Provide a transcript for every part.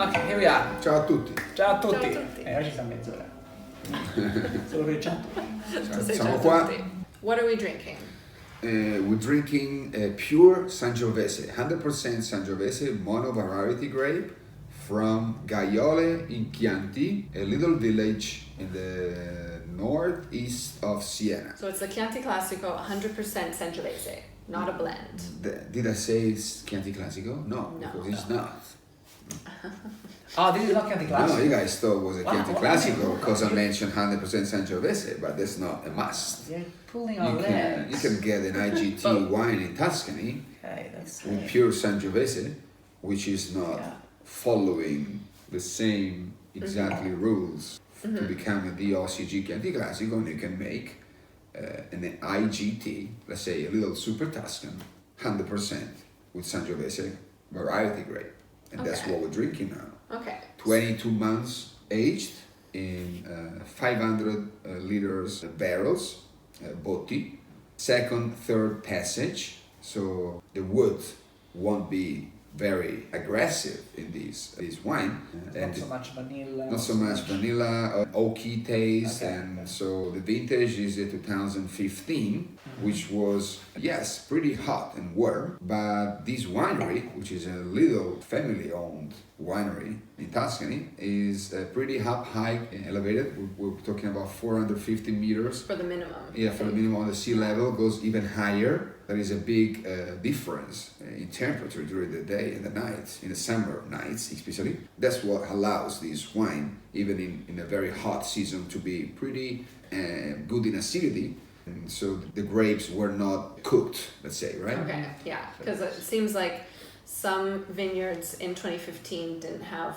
Ok, here we are. Ciao a tutti. Ciao a tutti. Ciao a tutti. Oggi sta mezz'ora. Solo che ciao. Tu sei Siamo già qua. tutti. What are we drinking? We're drinking pure Sangiovese, 100% Sangiovese mono variety grape from Gaiole in Chianti, a little village in the northeast of Siena. So it's the Chianti Classico 100% Sangiovese, not a blend. Did I say it's Chianti Classico? No, No. because it's not. Oh, this is not Chianti No, Classico. you guys thought it was a Chianti Wow. Classico because I mentioned 100% Sangiovese, but that's not a must. You're pulling our You legs. can get an IGT Oh. wine in Tuscany Okay, that's with pure Sangiovese, which is not Yeah. following the same exactly rules to become a DOCG Chianti Classico, and you can make an IGT, let's say a little Super Tuscan, 100% with Sangiovese variety grape. And that's Okay. what we're drinking now. Okay. 22 months aged in 500 liters barrels, botti. Second, third passage, so the wood won't be very aggressive in this wine. not so much vanilla. Not so much vanilla, oaky taste, Okay, and okay. so the vintage is a 2015, which was, yes, pretty hot and warm, but this winery, which is a little family-owned winery in Tuscany, is pretty up high and elevated. We're talking about 450 meters. For the minimum. Yeah, for the minimum on the sea level, goes even higher. There is a big difference in temperature during the day and the night, in the summer nights especially. That's what allows this wine, even in a very hot season, to be pretty good in acidity. And so the grapes were not cooked, let's say, right? Okay, yeah, because it seems like some vineyards in 2015 didn't have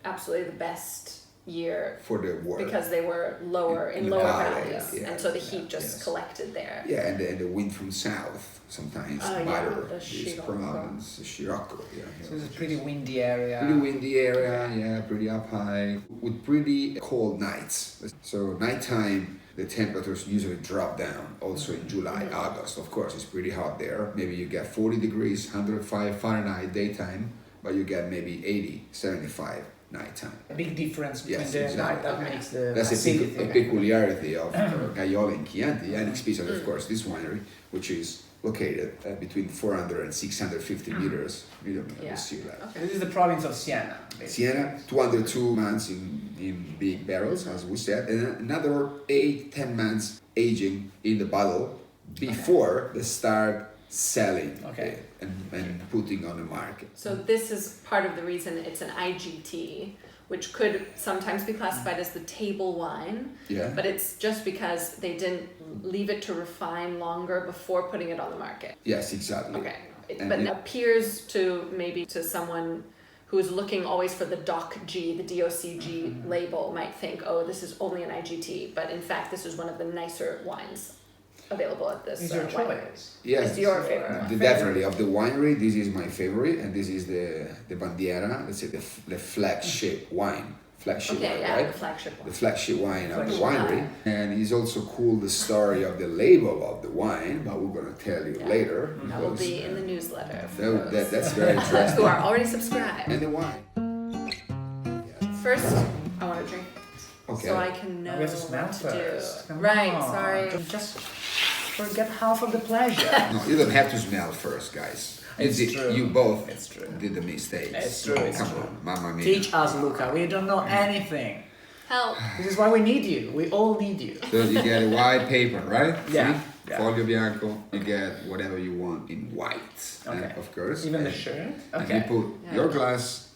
absolutely the best year For the water. because they were lower in the lower valley, valleys, yeah, and so the heat yeah, just yes. collected there. Yeah, and the wind from south sometimes Oh, yeah, butter the this Scirocco. province, the Scirocco. Yeah, So it's a pretty windy area. Pretty windy area, yeah, pretty up high, with pretty cold nights. So nighttime, the temperatures usually drop down. Also in July, August, of course, it's pretty hot there. Maybe you get 40 degrees, 105 Fahrenheit daytime, but you get maybe 80, 75 nighttime. A big difference between Yes, the exactly. night that Okay. makes the That's a acidity. peculiarity of Gaiole in Chianti, and especially, of course, this winery, which is located between 400 and 650 meters medium Yeah. sea level. Okay. This is the province of Siena. basically. Siena, 202 months in big barrels, as we said, and another 8-10 months aging in the bottle before they start selling Okay. and putting on the market. So this is part of the reason it's an IGT, which could sometimes be classified as the table wine, Yeah. but it's just because they didn't leave it to refine longer before putting it on the market. Yes, exactly. Okay, And but it- it appears to maybe to someone who is looking always for the DOCG, the DOCG label, might think, oh, this is only an IGT, but in fact, this is one of the nicer wines available at this It's your winery. choice. Yes. It's your favorite one. Definitely, of the winery, this is my favorite, and this is the bandiera, let's say the flagship wine. Flagship Okay, wine, yeah, right? the flagship The one. flagship wine of the Flagship winery. wine. And it's also cool the story of the label of the wine, but we're going to tell you Yeah. later. That will because, be in the newsletter for that- those that's very who interesting. are already subscribed. And the wine. First, I want to drink it, Okay. so I can know We have to smell what to first. do. Come Right, on. sorry. Just forget half of the pleasure. No, you don't have to smell first, guys. It's true. You both It's true. did the mistake. It's true, it's Come true. on, mamma mia. Teach us, Luca. We don't know anything. Help. This is why we need you. We all need you. So you get a white paper, right? Yeah, See? yeah. Folio bianco. You get whatever you want in white, Okay. of course. Even the And- shirt. And Okay. you put Yeah. your glass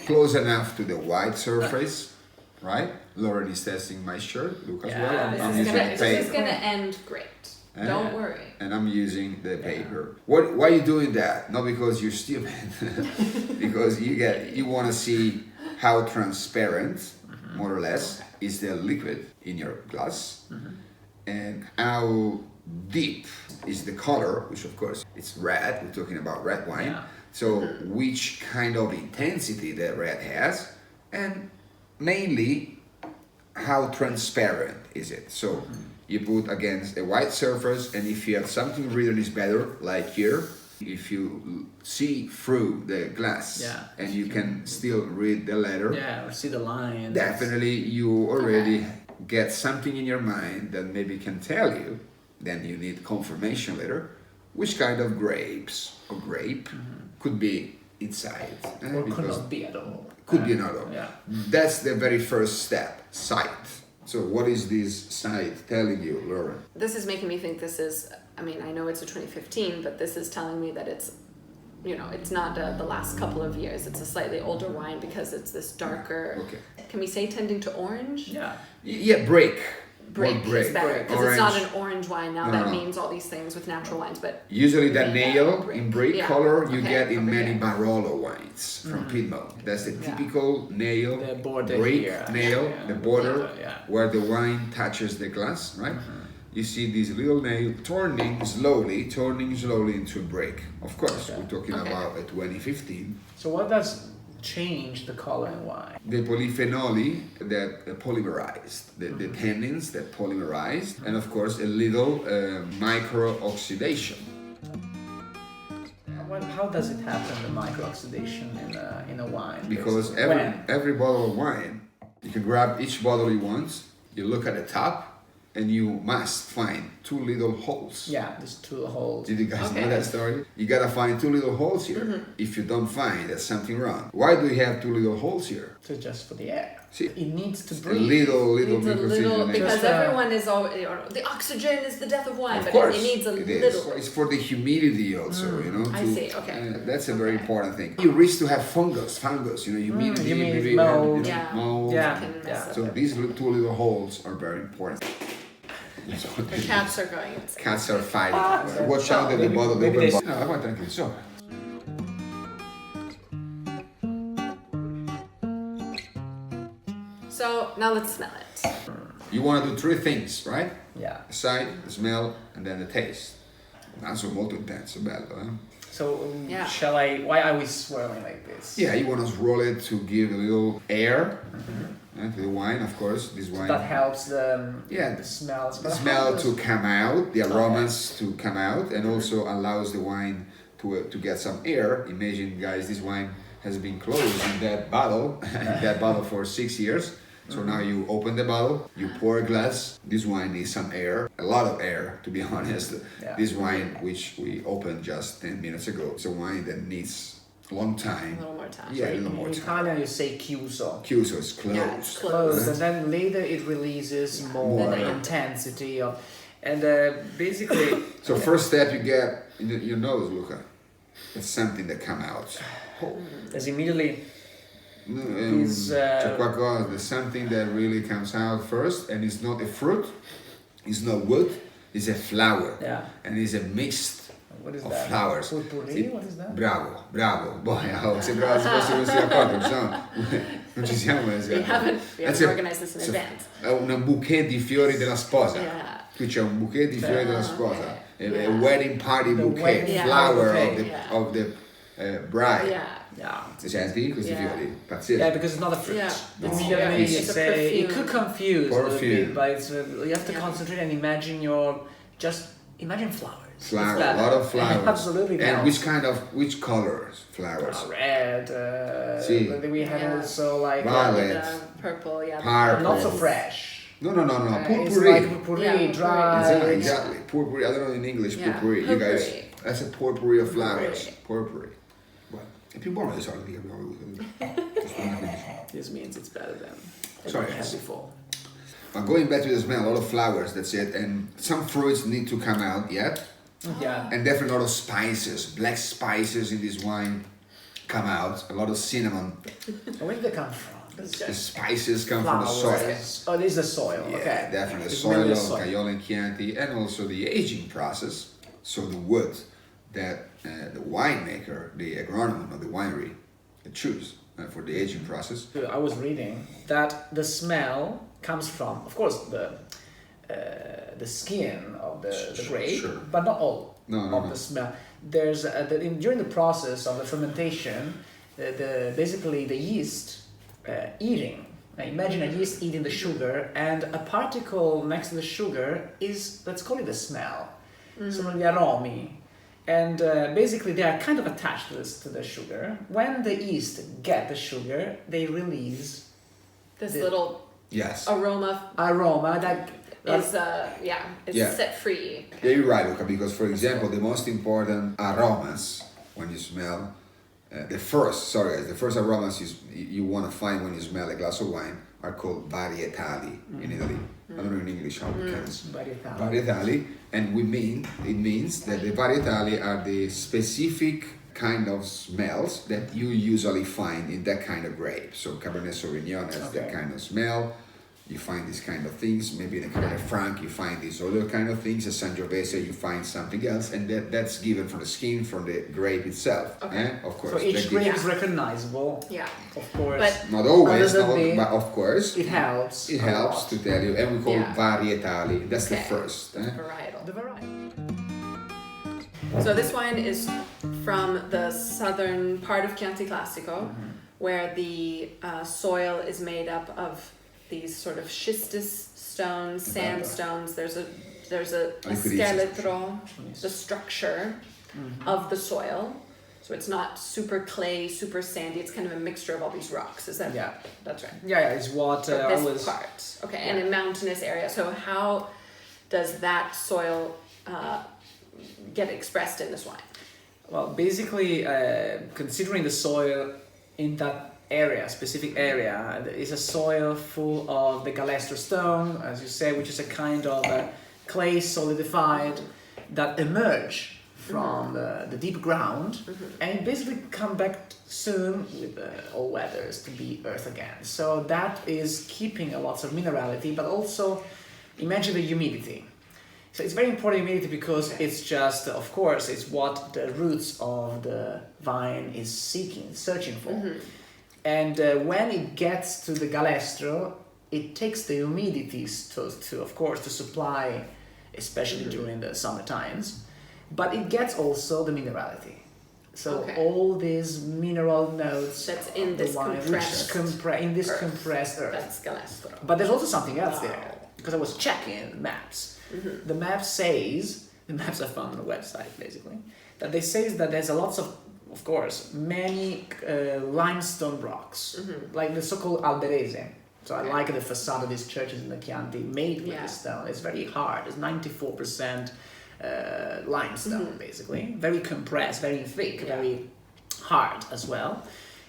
close enough to the white surface, right? Lauren is testing my shirt. Luke as Yeah, well. I'm This using is paper. gonna end great. Eh? Don't worry. And I'm using the paper. Why are you doing that? Not because you're stupid, because you want to see how transparent, more or less, is the liquid in your glass, and how deep is the color, which of course it's red. We're talking about red wine. Yeah. So which kind of intensity that red has, and mainly how transparent is it. So you put against a white surface, and if you have something written is better, like here, If you see through the glass Yeah. and you can still read the letter, Yeah, or see the lines. definitely you already get something in your mind that maybe can tell you, then you need confirmation later, which kind of grapes or grape could be inside. Or could because not be at all. could be another. Yeah. That's the very first step, sight. So what is this sight telling you, Lauren? This is making me think this is, I mean, I know it's a 2015, but this is telling me that it's, you know, it's not the last couple of years. It's a slightly older wine because it's this darker, Okay. can we say tending to orange? Yeah. Yeah, break. Break More is better because it's Orange. not an orange wine now. No, That no. means all these things with natural wines, but Usually that Yeah, nail brick. in brick Yeah. color you Okay, get in over many here. Barolo wines from Piedmont. That's the Yeah. typical nail, The border brick here. nail, Yeah. the border Yeah. where the wine touches the glass, right? You see this little nail turning slowly into a break. Of course, Okay. we're talking Okay. about a 2015. So what does change the color in wine? The polyphenoli that polymerized, the tannins that polymerized, and of course a little micro oxidation. How does it happen, the micro-oxidation in a wine? Because basically? When? every bottle of wine, you can grab each bottle you want, you look at the top, and you must find two little holes. Yeah, there's two holes. Did you guys know Okay. that story? You gotta find two little holes here. If you don't find, there's something wrong. Why do you have two little holes here? So just for the air. See, It needs to a breathe. little needs a little, microcyclination. because Just, everyone is all, you know, the oxygen is the death of wine, Of but course, it needs a it is. little. It's for the humidity also, you know. I see, okay. That's a very Okay. important thing. You risk to have fungus, you know, humidity, humidity, maybe mold. Yeah. mold. Yeah. Can mess Yeah. up. So these two little holes are very important. So The cats are going insane. cats are fighting. Watch out that the Maybe- bottle maybe open they- bottle. No, aguanta tranquillo. So, So now let's smell it. you want to do three things, right? Yeah. The sight, the smell, and then the taste. Naso molto intenso, bello, eh? So Yeah. why are we swirling like this? Yeah, you want to roll it to give a little air to the wine, of course. This wine. That helps Yeah, the smells. the But how smell does- to come out, the aromas to come out, and also allows the wine to get some air. Imagine, guys, this wine has been closed in that bottle, for 6 years. So now you open the bottle, you pour a glass. This wine needs some air, a lot of air, to be honest. Yeah. This wine, which we opened just 10 minutes ago, it's a wine that needs a long time. A little more time. Yeah, a little In more time. Italian you say chiuso. Chiuso is closed. Yeah, it's Closed, closed. and then later it releases more More. intensity of, and basically. So first step you get in your nose, Luca. It's something that come out. There's immediately These, C'è qualcosa, there's something that really comes out first, and it's not a fruit, it's not wood, it's a flower, Yeah. and it's a mixed What is of that? flowers. Potpourri? What is that? Bravo. Boy, sembrava se fosse non si accorto, insomma. Non ci siamo We messi. haven't That's a- organized this in so- advance. È un bouquet di fiori della sposa. Yeah. Qui c'è un bouquet di fiori della sposa. A Yeah. wedding party The bouquet, wedding flower party of the, bouquet. of the bride. Yeah. Yeah. Senti questi Yeah. fiori? Pazzesco. Yeah, because it's not a fruit. Yeah. Immediately It's you a say it perfume. could confuse a little Perfume. bit, but it's, you have to Yeah. concentrate and imagine imagine flowers. Flower, It's a that. lot of flowers. Absolutely. And does. which colors flowers? Red. See. But then we have Yeah. also like Violet. Purple, yeah. Purple. not so fresh. No, It's purpurri. like potpourri, Yeah, potpourri. dry. Exactly. Purpurri. I don't know in English Yeah, purpurri. You guys, potpourri. that's a potpourri of flowers. Potpourri. Purpurri. Well, è più buono di solito che abbiamo avuto. This means it's better than Sorry, we had yes. before. But going back to the smell, a lot of flowers, that's it. And some fruits need to come out yet. Yeah. And definitely a lot of spices, black spices in this wine come out. A lot of cinnamon. Where did they come from? This The spices come from the soil. Oh, this is the soil. Yeah, Okay. definitely. It's Soil, really the soil. Caiola and Chianti, and also the aging process. So the wood that the winemaker, the agronomist of the winery, choose for the aging process. I was reading that the smell comes from, of course, the skin of the grape, Sure. but not all No, of the smell. There's during the process of the fermentation, basically the yeast eating. Now imagine a yeast eating the sugar, and a particle next to the sugar is, let's call it the smell. Sono gli aromi. And basically they are kind of attached to the sugar. When the yeast get the sugar, they release This the little Yes. aroma that is Yeah. set free. Yeah, you're right, Luca, because for example, the most important aromas when you smell, the first aromas you want to find when you smell a glass of wine are called varietali in Italy. I don't know in English how it comes. Varietali, and it means that the varietali are the specific kind of smells that you usually find in that kind of grape. So Cabernet Sauvignon has that kind of smell. You find these kind of things. Maybe in a Cabernet Franc you find these other kind of things. A Sangiovese you find something else, and that's given from the skin, from the grape itself. Of course. So each grape is recognizable. Yeah. Of course. But not always, bit, but of course. It helps. It helps to tell you, and we call varietali. That's the first. Varietal. The variety. So this wine is from the southern part of Chianti Classico, where the soil is made up of these sort of schistous stones, sandstones. There's a scheletro, the structure of the soil. So it's not super clay, super sandy. It's kind of a mixture of all these rocks. Is that? Yeah. That's right. Yeah, it's what This always. part. Okay, and a mountainous area. So how does that soil get expressed in this wine? Well, basically, considering the soil in that specific area, is a soil full of the galestro stone, as you say, which is a kind of clay solidified that emerge from the deep ground and basically come back soon with all weathers to be earth again. So that is keeping a lot of minerality, but also imagine the humidity. So it's very important humidity because it's just, of course, it's what the roots of the vine is searching for. And when it gets to the galestro, it takes the humidity to of course, to supply, especially during the summer times, but it gets also the minerality. So all these mineral notes that's in this wine, compressed earth. That's galestro. But there's also something else there, because I was checking maps. The map I found on the website basically, that they say that there's a lots of course, many limestone rocks, like the so-called alberese. So I like the facade of these churches in the Chianti made with this stone. It's very hard. It's 94% limestone, basically. Very compressed, very thick, very hard as well.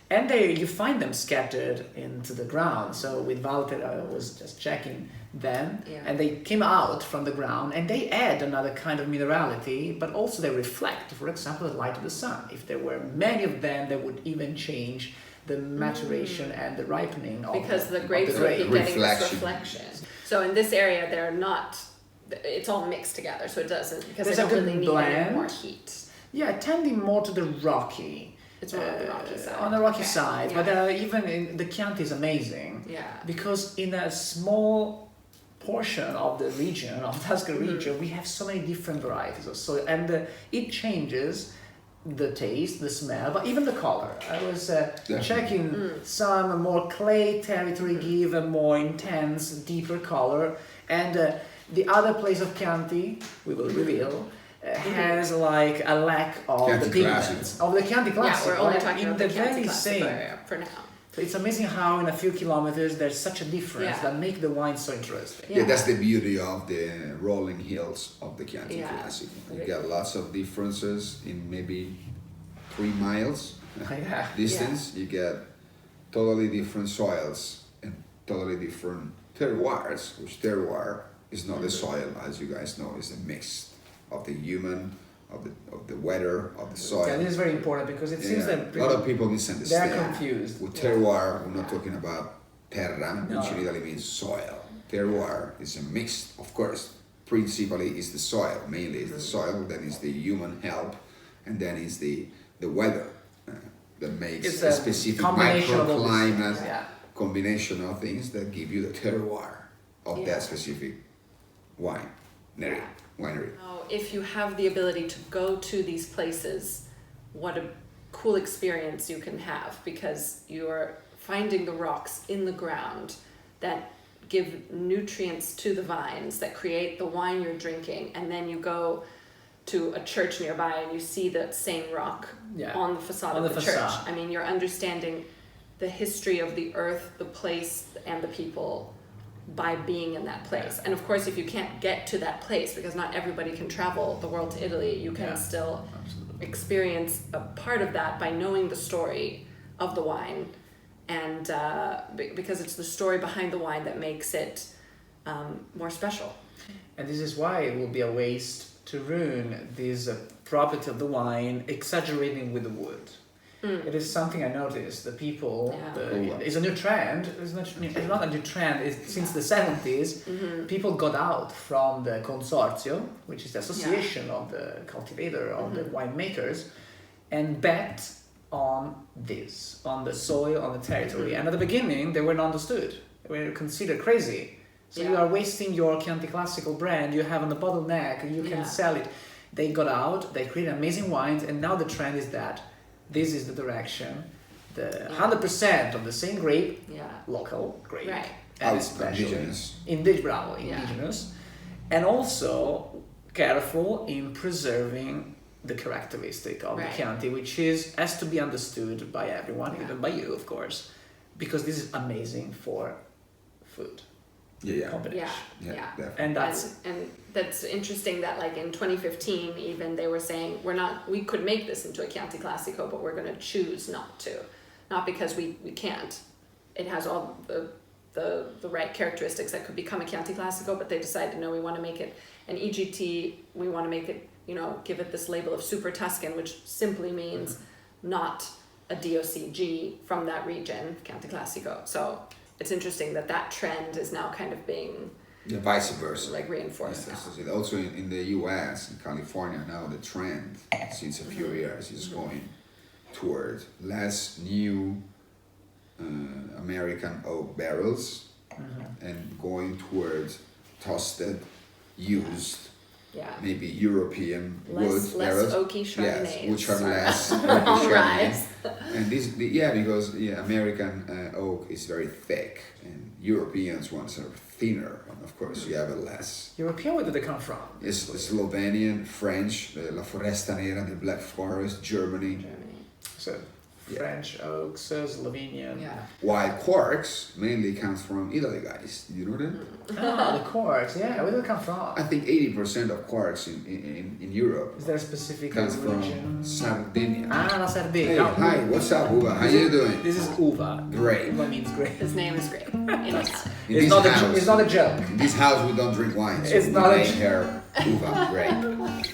And you find them scattered into the ground. So with Walter, I was just checking them, and they came out from the ground, and they add another kind of minerality, but also they reflect, for example, the light of the sun. If there were many of them, they would even change the maturation and the ripening of because the grapes would be getting this reflection. So in this area, they're not. It's all mixed together, so it doesn't because they don't really need any more heat. Yeah, tending more to the rocky. It's more on the rocky side. On the rocky side, but even in the Chianti is amazing. Yeah. Because in a small portion of the region, of Tuscan region, we have so many different varieties of soil, and it changes the taste, the smell, but even the color. I was checking some more clay territory give a more intense, deeper color, and the other place of Chianti, we will reveal, has like a lack of Chianti the pigments of the Chianti Classic. Yeah, we're only talking about the Chianti very Classic same area for now. So it's amazing how in a few kilometers there's such a difference that make the wine so interesting. Yeah, that's the beauty of the rolling hills of the Chianti Classic. You get lots of differences in maybe 3 miles distance. You get totally different soils and totally different terroirs, which terroir is not the soil, as you guys know, it's a mix of the human, of the weather, of the soil. Yeah, this is very important because it seems that a lot of people misunderstand. They're confused. With terroir, we're not talking about terra, which in Italy means soil. Terroir is a mix, of course. Principally is the soil, mainly is the soil, then is the human help, and then is the weather that makes a specific microclimate combination of things that give you the terroir of that specific winery. If you have the ability to go to these places, what a cool experience you can have, because you're finding the rocks in the ground that give nutrients to the vines that create the wine you're drinking, and then you go to a church nearby and you see that same rock on the facade of the church. I mean, you're understanding the history of the earth, the place, and the people by being in that place. And of course, if you can't get to that place, because not everybody can travel the world to Italy, you can still experience a part of that by knowing the story of the wine, and because it's the story behind the wine that makes it more special. And this is why it will be a waste to ruin this property of the wine, exaggerating with the wood. It is something I noticed. The people, it's a new trend. It's not a new trend. It's since the 70s. People got out from the consorzio, which is the association of the cultivator, of the winemakers, and bet on this, on the soil, on the territory. And at the beginning, they were not understood. They were considered crazy. So you are wasting your Chianti Classico brand. You have on the bottleneck. You can sell it. They got out. They created amazing wines, and now the trend is that. This is the direction. The 100% of the same grape, local grape, and especially indigenous, and also careful in preserving the characteristic of the Chianti, which has to be understood by everyone, even by you, of course, because this is amazing for food. Combination. And that's interesting that like in 2015 even they were saying we could make this into a Chianti Classico, but we're going to choose not to, not because we can't. It has all the right characteristics that could become a Chianti Classico, but they decided no, we want to make it an EGT. We want to make it, give it this label of Super Tuscan, which simply means not a DOCG from that region, Chianti Classico. So it's interesting that trend is now kind of being vice versa, like reinforced. Also in the U.S., in California now, the trend since a few years is going toward less new American oak barrels and going towards toasted, used, maybe European wood barrels, oaky Chardonnays, which are less oaky Chardonnays. And because American oak is very thick, and Europeans ones are thinner, and of course you have a less. European, where do they come from? It's Slovenian, French, La Foresta Nera, the Black Forest, Germany. So French oaks, Slovenian. While quarks mainly comes from Italy, guys. You know that? The quarks, where do they come from? I think 80% of quarks in Europe. Is there a specific comes region? from Sardinia. La Sardinia. Hey, hi, what's up, Uva? How you doing? This is Uva. Great. Uva means grape. His name is grape in Italian. It's not a joke. In this house, we don't drink wine. So it's not a hair, Uva, grape.